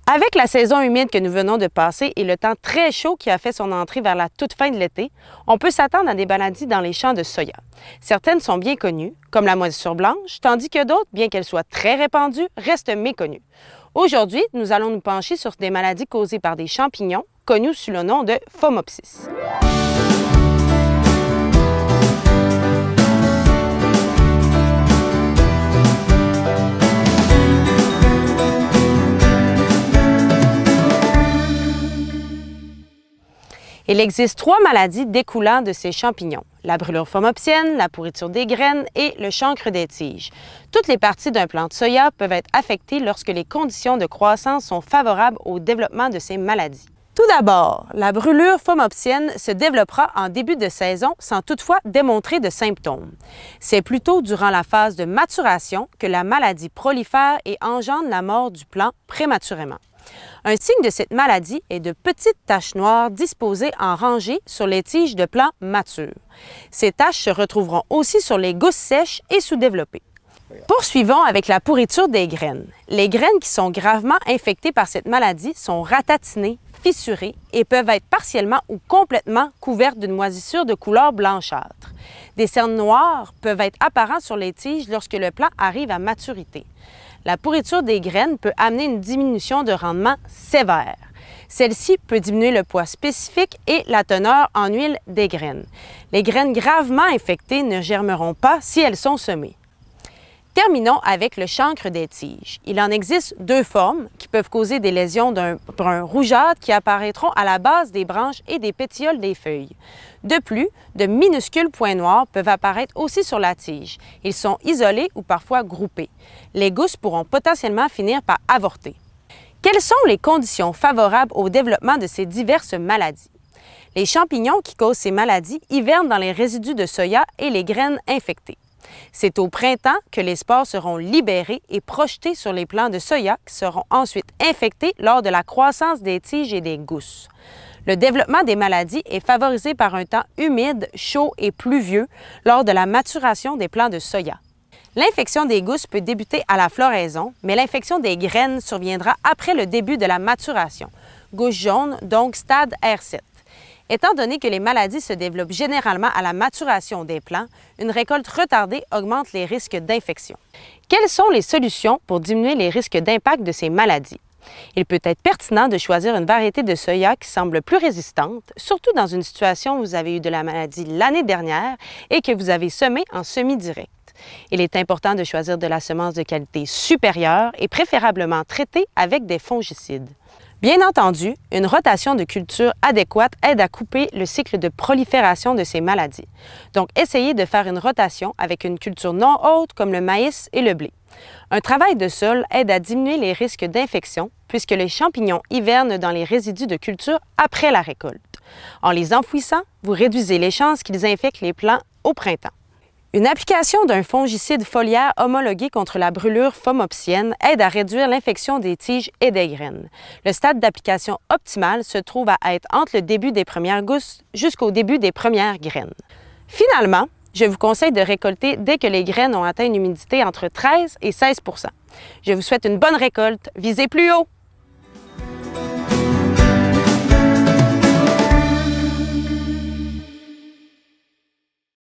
Avec la saison humide que nous venons de passer et le temps très chaud qui a fait son entrée vers la toute fin de l'été, on peut s'attendre à des maladies dans les champs de soya. Certaines sont bien connues, comme la moisissure blanche, tandis que d'autres, bien qu'elles soient très répandues, restent méconnues. Aujourd'hui, nous allons nous pencher sur des maladies causées par des champignons, connus sous le nom de Phomopsis. Il existe 3 maladies découlant de ces champignons: la brûlure phomopsienne, la pourriture des graines et le chancre des tiges. Toutes les parties d'un plant de soya peuvent être affectées lorsque les conditions de croissance sont favorables au développement de ces maladies. Tout d'abord, la brûlure phomopsienne se développera en début de saison sans toutefois démontrer de symptômes. C'est plutôt durant la phase de maturation que la maladie prolifère et engendre la mort du plant prématurément. Un signe de cette maladie est de petites taches noires disposées en rangées sur les tiges de plants matures. Ces taches se retrouveront aussi sur les gousses sèches et sous-développées. Poursuivons avec la pourriture des graines. Les graines qui sont gravement infectées par cette maladie sont ratatinées, fissurées et peuvent être partiellement ou complètement couvertes d'une moisissure de couleur blanchâtre. Des cernes noires peuvent être apparentes sur les tiges lorsque le plant arrive à maturité. La pourriture des graines peut amener une diminution de rendement sévère. Celle-ci peut diminuer le poids spécifique et la teneur en huile des graines. Les graines gravement infectées ne germeront pas si elles sont semées. Terminons avec le chancre des tiges. Il en existe 2 formes qui peuvent causer des lésions d'un brun rougeâtre qui apparaîtront à la base des branches et des pétioles des feuilles. De plus, de minuscules points noirs peuvent apparaître aussi sur la tige. Ils sont isolés ou parfois groupés. Les gousses pourront potentiellement finir par avorter. Quelles sont les conditions favorables au développement de ces diverses maladies? Les champignons qui causent ces maladies hivernent dans les résidus de soya et les graines infectées. C'est au printemps que les spores seront libérés et projetés sur les plants de soya qui seront ensuite infectés lors de la croissance des tiges et des gousses. Le développement des maladies est favorisé par un temps humide, chaud et pluvieux lors de la maturation des plants de soya. L'infection des gousses peut débuter à la floraison, mais l'infection des graines surviendra après le début de la maturation. Gousses jaunes, donc stade R7. Étant donné que les maladies se développent généralement à la maturation des plants, une récolte retardée augmente les risques d'infection. Quelles sont les solutions pour diminuer les risques d'impact de ces maladies? Il peut être pertinent de choisir une variété de soya qui semble plus résistante, surtout dans une situation où vous avez eu de la maladie l'année dernière et que vous avez semé en semi-direct. Il est important de choisir de la semence de qualité supérieure et préférablement traitée avec des fongicides. Bien entendu, une rotation de culture adéquate aide à couper le cycle de prolifération de ces maladies. Donc, essayez de faire une rotation avec une culture non haute comme le maïs et le blé. Un travail de sol aide à diminuer les risques d'infection puisque les champignons hivernent dans les résidus de culture après la récolte. En les enfouissant, vous réduisez les chances qu'ils infectent les plants au printemps. Une application d'un fongicide foliaire homologué contre la brûlure phomopsienne aide à réduire l'infection des tiges et des graines. Le stade d'application optimal se trouve à être entre le début des premières gousses jusqu'au début des premières graines. Finalement, je vous conseille de récolter dès que les graines ont atteint une humidité entre 13 et 16 %. Je vous souhaite une bonne récolte. Visez plus haut!